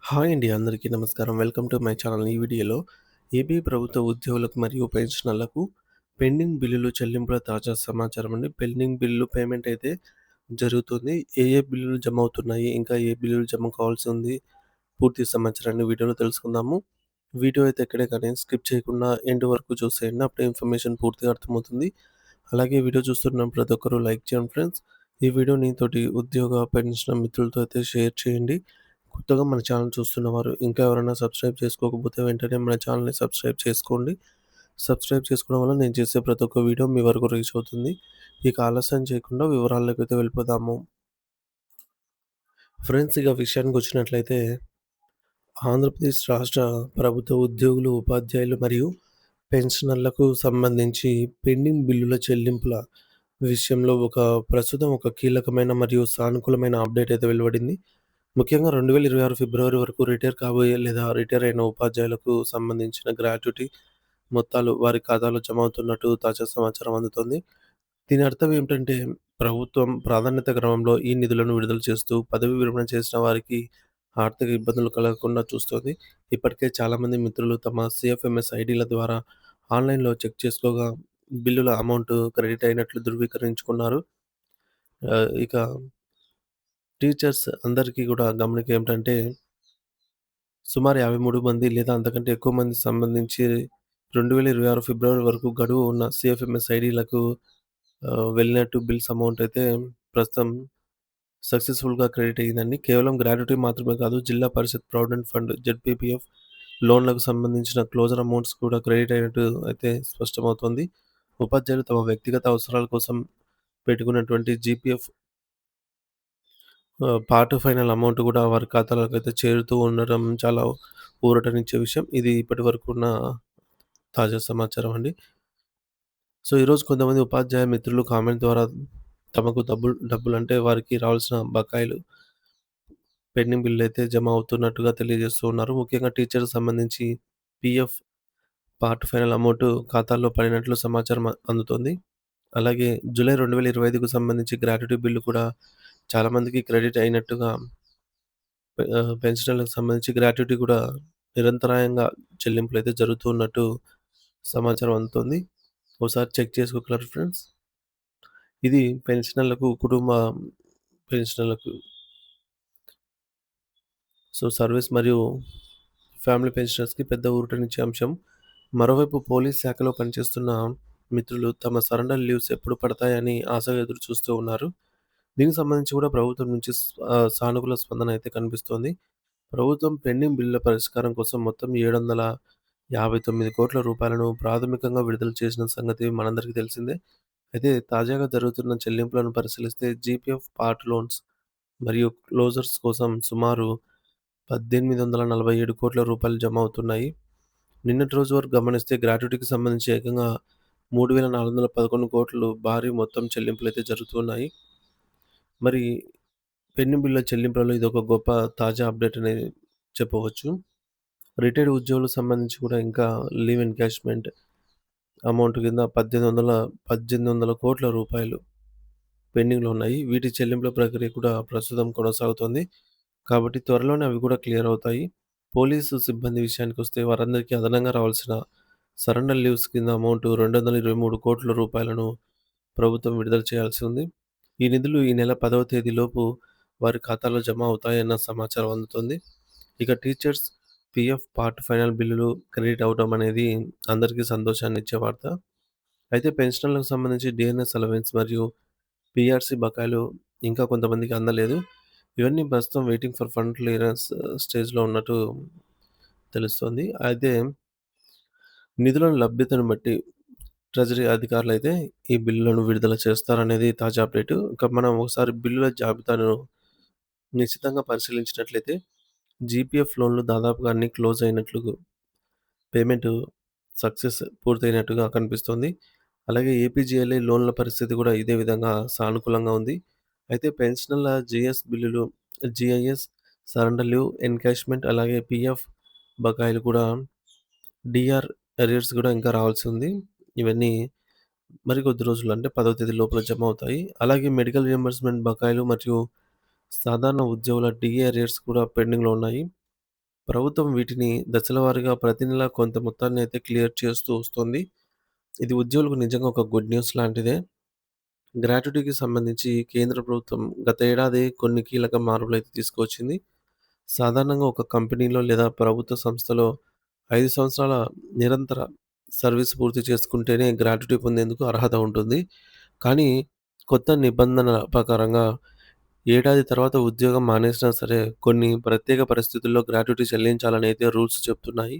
Hi అండి. అందరికీ నమస్కారం. Welcome to my channel. ఈ వీడియోలో ఏపీ ప్రభుత్వ ఉద్యోగులకు మరియు పెన్షనర్లకు పెండింగ్ బిల్లులు చెల్లింపుల తాజా సమాచారం అండి. పెండింగ్ బిల్లు పేమెంట్ అయితే జరుగుతుంది. ఏ బిల్లులు జమ అవుతున్నాయి, ఇంకా ఏ బిల్లులు జమ కావాల్సి ఉంది, పూర్తి సమాచారాన్ని వీడియోలో తెలుసుకుందాము. వీడియో అయితే ఎక్కడే కానీ స్కిప్ చేయకుండా ఎండ్ వరకు చూసేయండి. అప్పుడే ఇన్ఫర్మేషన్ పూర్తిగా అర్థమవుతుంది. అలాగే వీడియో చూస్తున్న ప్రతి ఒక్కరు లైక్ చేయండి ఫ్రెండ్స్. ఈ వీడియోని తోటి ఉద్యోగ, పెన్షనర్ మిత్రులతో అయితే షేర్ చేయండి. కొత్తగా మన ఛానల్ చూస్తున్నవారు ఇంకా ఎవరైనా సబ్స్క్రైబ్ చేసుకోకపోతే వెంటనే మన ఛానల్‌ని సబ్స్క్రైబ్ చేసుకోండి. సబ్స్క్రైబ్ చేసుకోవడం వల్ల నేను చేసే ప్రతి ఒక్క వీడియో మీ వరకు రీచ్ అవుతుంది. ఇక ఆలస్యం చేయకుండా వివరాల్లోకైతే వెళ్ళిపోదాము. ఫ్రెండ్స్, ఇక విషయానికొచ్చినట్లయితే ఆంధ్రప్రదేశ్ రాష్ట్ర ప్రభుత్వ ఉద్యోగులు, ఉపాధ్యాయులు మరియు పెన్షనర్లకు సంబంధించి పెండింగ్ బిల్లుల చెల్లింపుల విషయంలో ప్రస్తుతం ఒక కీలకమైన మరియు సానుకూలమైన అప్డేట్ అయితే వెలువడింది. ముఖ్యంగా 2026 ఫిబ్రవరి వరకు రిటైర్ కాబోయే లేదా రిటైర్ అయిన ఉపాధ్యాయులకు సంబంధించిన గ్రాట్యుటీ మొత్తాలు వారి ఖాతాలో జమ అవుతున్నట్టు తాజా సమాచారం అందుతోంది. దీని అర్థం ఏమిటంటే, ప్రభుత్వం ప్రాధాన్యత క్రమంలో ఈ నిధులను విడుదల చేస్తూ పదవీ విరమణ చేసిన వారికి ఆర్థిక ఇబ్బందులు కలగకుండా చూస్తోంది. ఇప్పటికే చాలామంది మిత్రులు తమ సీఎఫ్ఎంఎస్ ఐడీల ద్వారా ఆన్‌లైన్‌లో చెక్ చేసుకోగా బిల్లుల అమౌంట్ క్రెడిట్ అయినట్లు ధృవీకరించుకున్నారు. ఇక టీచర్స్ అందరికీ కూడా గమనిక ఏమిటంటే, సుమారు 53 మంది లేదా అంతకంటే ఎక్కువ మంది సంబంధించి 2026 ఫిబ్రవరి వరకు గడువు ఉన్న సీఎఫ్ఎంఎస్ ఐడీలకు వెళ్ళినట్టు బిల్స్ అమౌంట్ అయితే ప్రస్తుతం సక్సెస్‌ఫుల్‌గా క్రెడిట్ అయ్యిందండి. కేవలం గ్రాట్యుటీ మాత్రమే కాదు, జిల్లా పరిషత్ ప్రావిడెంట్ ఫండ్ జెడ్‌పీపీఎఫ్ లోన్‌లకు సంబంధించిన క్లోజర్ అమౌంట్స్ కూడా క్రెడిట్ అయినట్టు అయితే స్పష్టమవుతోంది. ఉపాధ్యాయులు తమ వ్యక్తిగత అవసరాల కోసం పెట్టుకున్నటువంటి జీపీఎఫ్ పార్ట్ ఫైనల్ అమౌంట్ కూడా వారి ఖాతాలోకైతే చేరుతూ ఉండడం చాలా ఊరటనిచ్చే విషయం. ఇది ఇప్పటివరకు ఉన్న తాజా సమాచారం అండి. సో, ఈరోజు కొంతమంది ఉపాధ్యాయ మిత్రులు కామెంట్ ద్వారా తమకు డబ్బులంటే వారికి రావాల్సిన బకాయిలు పెండింగ్ బిల్లులైతే జమ అవుతున్నట్టుగా తెలియజేస్తూ ఉన్నారు. ముఖ్యంగా టీచర్‌కి సంబంధించి పీఎఫ్ పార్ట్ ఫైనల్ అమౌంట్ ఖాతాల్లో పడినట్లు సమాచారం అందుతోంది. అలాగే జూలై 2025కు సంబంధించి గ్రాట్యుటీ బిల్లు కూడా చాలామందికి క్రెడిట్ అయినట్టుగా పెన్షనర్లకు సంబంధించి గ్రాట్యుటీ కూడా నిరంతరాయంగా చెల్లింపులైతే జరుగుతూ ఉన్నట్టు సమాచారం అందుతోంది. ఒకసారి చెక్ చేసుకోగలరు ఫ్రెండ్స్. ఇది పెన్షనర్లకు, కుటుంబ పెన్షనర్లకు, సో, సర్వీస్ మరియు ఫ్యామిలీ పెన్షనర్స్‌కి పెద్ద ఊరటనిచ్చే అంశం. మరోవైపు పోలీస్ శాఖలో పనిచేస్తున్న మిత్రులు తమ సరెండర్ లీవ్స్ ఎప్పుడు పడతాయని ఆశగా ఎదురు చూస్తూ ఉన్నారు. దీనికి సంబంధించి కూడా ప్రభుత్వం నుంచి సానుకూల స్పందన అయితే కనిపిస్తోంది. ప్రభుత్వం పెండింగ్ బిల్లుల పరిష్కారం కోసం మొత్తం రూ. 759,00,00,000 ప్రాథమికంగా విడుదల చేసిన సంగతి మనందరికీ తెలిసిందే. అయితే తాజాగా జరుగుతున్న చెల్లింపులను పరిశీలిస్తే జీపీఎఫ్ పార్ట్ లోన్స్ మరియు క్లోజర్స్ కోసం సుమారు రూ. 1847,00,00,000 జమ అవుతున్నాయి. నిన్నటి రోజు వరకు గమనిస్తే గ్రాట్యుటీకి సంబంధించి ఏకంగా 3,411,00,00,000 భారీ మొత్తం చెల్లింపులైతే జరుగుతున్నాయి. మరి పెండింగ్ బిల్లుల చెల్లింపులలో ఇదొక గొప్ప తాజా అప్డేట్ అనేది చెప్పవచ్చు. రిటైర్డ్ ఉద్యోగులకు సంబంధించి కూడా ఇంకా లీవ్ ఎన్‌క్యాష్‌మెంట్ అమౌంట్ కింద రూ. 18,00,00,00,000 పెండింగ్‌లో ఉన్నాయి. వీటి చెల్లింపుల ప్రక్రియ కూడా ప్రస్తుతం కొనసాగుతోంది. కాబట్టి త్వరలోనే అవి కూడా క్లియర్ అవుతాయి. పోలీసు సిబ్బంది విషయానికొస్తే వారందరికీ అదనంగా రావాల్సిన సరెండర్ లీవ్స్ కింద అమౌంట్ రూ. 223,00,00,000 ప్రభుత్వం విడుదల చేయాల్సి ఉంది. ఈ నిధులు ఈ నెల 10వ తేదీలోపు వారి ఖాతాలో జమ అవుతాయన్న సమాచారం అందుతుంది. ఇక టీచర్స్ పీఎఫ్ పార్ట్ ఫైనల్ బిల్లులు క్రెడిట్ అవ్వడం అనేది అందరికీ సంతోషాన్నిచ్చే వార్త. అయితే పెన్షనర్లకు సంబంధించి డీఎన్ఎస్ అలవెన్స్ మరియు పీఆర్సీ బకాయిలు ఇంకా కొంతమందికి అందలేదు. ఇవన్నీ ప్రస్తుతం వెయిటింగ్ ఫర్ ఫండ్ క్లియరెన్స్ స్టేజ్‌లో ఉన్నట్టు తెలుస్తోంది. అయితే నిధుల లభ్యతను బట్టి ట్రెజరీ అధికారులైతే ఈ బిల్లులను విడుదల చేస్తారనేది తాజా అప్డేటు. ఇక మనం ఒకసారి బిల్లుల జాబితాను నిశితంగా పరిశీలించినట్లయితే జీపీఎఫ్ లోన్‌లు దాదాపుగా అన్నీ క్లోజ్ అయినట్లు, పేమెంటు సక్సెస్ పూర్తయినట్టుగా కనిపిస్తోంది. అలాగే ఏపీజీఎల్ఐ లోన్ల పరిస్థితి కూడా ఇదే విధంగా సానుకూలంగా ఉంది. అయితే పెన్షనర్ల జీఎస్ బిల్లులు, జీఐఎస్, సరెండర్ లీవ్, ఎన్‌క్యాష్‌మెంట్ అలాగే పీఎఫ్ బకాయిలు కూడా డీఆర్ అరియర్స్ కూడా ఇంకా రావాల్సి ఉంది. ఇవన్నీ మరికొద్ది రోజుల్లో అంటే 10వ తేదీ లోపల జమ అవుతాయి. అలాగే మెడికల్ రియంబర్స్‌మెంట్ బకాయిలు మరియు సాధారణ ఉద్యోగుల డీఏ అరియర్స్ కూడా పెండింగ్‌లో ఉన్నాయి. ప్రభుత్వం వీటిని దశల వారీగా ప్రతి నెల కొంత మొత్తాన్నయితే క్లియర్ చేస్తూ వస్తుంది. ఇది ఉద్యోగులకు నిజంగా ఒక గుడ్ న్యూస్ లాంటిదే. గ్రాట్యుటీకి సంబంధించి కేంద్ర ప్రభుత్వం గత ఏడాది కొన్ని కీలక మార్పులైతే తీసుకొచ్చింది. సాధారణంగా ఒక కంపెనీలో లేదా ప్రభుత్వ సంస్థలో 5 సంవత్సరాల నిరంతర సర్వీస్ పూర్తి చేసుకుంటేనే గ్రాట్యుటీ పొందేందుకు అర్హత ఉంటుంది. కానీ కొత్త నిబంధనల ప్రకారంగా ఏడాది తర్వాత ఉద్యోగం మానేసినా సరే కొన్ని ప్రత్యేక పరిస్థితుల్లో గ్రాట్యుటీ చెల్లించాలని అయితే రూల్స్ చెప్తున్నాయి.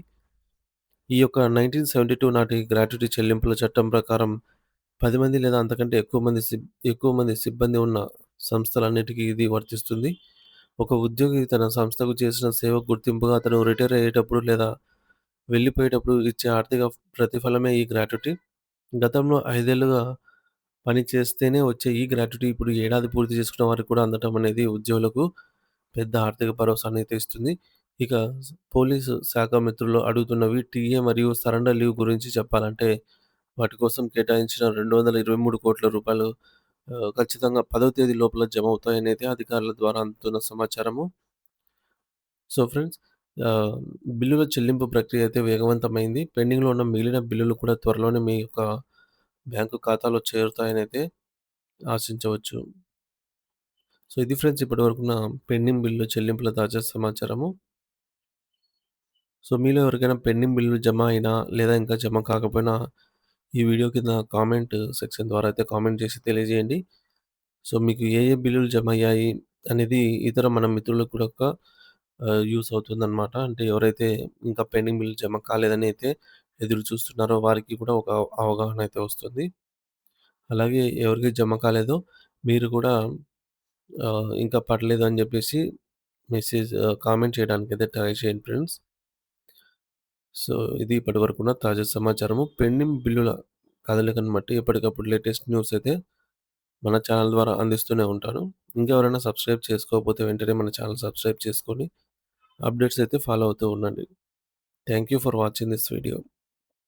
ఈ యొక్క 1972 నాటి గ్రాట్యుటీ చెల్లింపుల చట్టం ప్రకారం 10 మంది లేదా అంతకంటే ఎక్కువ మంది సిబ్బంది ఉన్న సంస్థలన్నిటికీ ఇది వర్తిస్తుంది. ఒక ఉద్యోగి తన సంస్థకు చేసిన సేవకు గుర్తింపుగా అతను రిటైర్ అయ్యేటప్పుడు లేదా వెళ్ళిపోయేటప్పుడు ఇచ్చే ఆర్థిక ప్రతిఫలమే ఈ గ్రాట్యుటీ. గతంలో 5 ఏళ్లుగా పని చేస్తేనే వచ్చే ఈ గ్రాట్యుటీ ఇప్పుడు ఏడాది పూర్తి చేసుకున్న వారికి కూడా అందటం అనేది ఉద్యోగులకు పెద్ద ఆర్థిక భరోసానైతే ఇస్తుంది. ఇక పోలీసు శాఖ మిత్రులు అడుగుతున్నవి టీఏ మరియు సరెండర్ లీవ్ గురించి చెప్పాలంటే వాటి కోసం కేటాయించిన రూ. 223,00,00,000 ఖచ్చితంగా 10వ తేదీ లోపల జమ అవుతాయనేది అధికారుల ద్వారా అందుతున్న సమాచారము. సో ఫ్రెండ్స్, ఆహ్, బిల్లుల చెల్లింపు ప్రక్రియ అయితే వేగవంతమైంది. పెండింగ్‌లో ఉన్న మిగిలిన బిల్లులు కూడా త్వరలోనే మీ యొక్క బ్యాంకు ఖాతాలో చేరుతాయనైతే ఆశించవచ్చు. సో ఇది ఫ్రెండ్స్ ఇప్పటివరకున్న పెండింగ్ బిల్లు చెల్లింపుల తాజా సమాచారము. సో మీలో ఎవరికైనా పెండింగ్ బిల్లులు జమ అయినా లేదా ఇంకా జమ కాకపోయినా ఈ వీడియో కింద కామెంట్ సెక్షన్ ద్వారా అయితే కామెంట్ చేసి తెలియజేయండి. సో మీకు ఏ ఏ బిల్లులు జమ అయ్యాయి అనేది ఇతర మన మిత్రులకు కూడా యూజ్ అవుతుందనమాట. అంటే ఎవరైతే ఇంకా పెండింగ్ బిల్ జమ కాలేదని అయితే ఎదురు చూస్తున్నారో వారికి కూడా ఒక అవగాహన అయితే వస్తుంది. అలాగే ఎవరికి జమ కాలేదో మీరు కూడా ఇంకా పడలేదు అని చెప్పేసి కామెంట్ చేయడానికైతే ట్రై చేయండి ఫ్రెండ్స్. సో ఇది ఇప్పటివరకున్న తాజా సమాచారము. పెండింగ్ బిల్లుల కదలికను బట్టి ఎప్పటికప్పుడు లేటెస్ట్ న్యూస్ అయితే మన ఛానల్ ద్వారా అందిస్తూనే ఉంటాను. ఇంకా ఎవరైనా సబ్స్క్రైబ్ చేసుకోకపోతే వెంటనే మన ఛానల్ సబ్స్క్రైబ్ చేసుకొని అప్డేట్స్ అయితే ఫాలో అవుతూ ఉండండి. Thank you for watching this video.